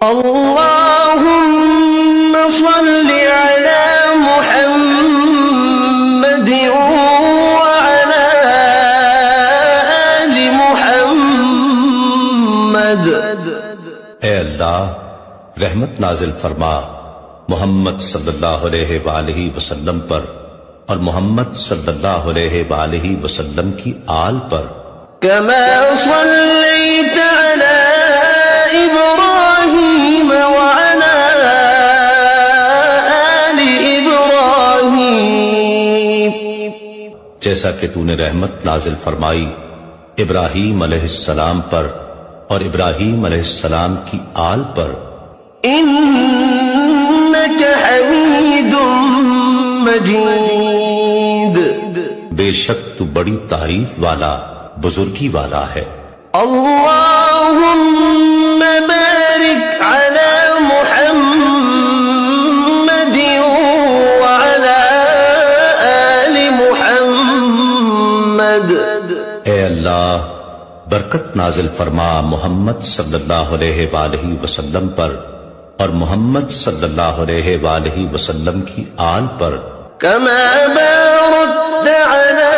اللهم صل على محمد وعلى آل محمد۔ اے اللہ رحمت نازل فرما محمد صلی اللہ علیہ وآلہ وسلم پر اور محمد صلی اللہ علیہ وآلہ وسلم کی آل پر۔ كما صليت على إبراهيم وعلى آل إبراهيم، جیسا کہ تو نے رحمت نازل فرمائی ابراہیم علیہ السلام پر اور ابراہیم علیہ السلام کی آل پر۔ إنك حميد مجيد، بے شک تو بڑی تعریف والا بزرگی والا ہے۔ اللهم بارك على محمد وعلى آل محمد۔ اے اللہ برکت نازل فرما محمد صلی اللہ علیہ وآلہ وسلم پر اور محمد صلی اللہ علیہ وآلہ وسلم کی آل پر۔ كما باركت على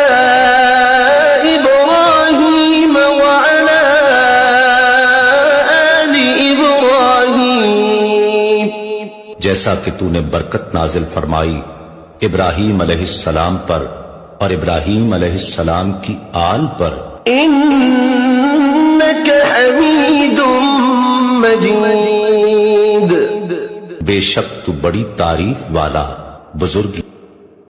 إبراهيم وعلى آل إبراهيم، جیسا کہ تو نے برکت نازل فرمائی ابراہیم علیہ السلام پر اور ابراہیم علیہ السلام کی آل پر۔ إنك حميد مجيد، بے شک تو بڑی تعریف والا بزرگی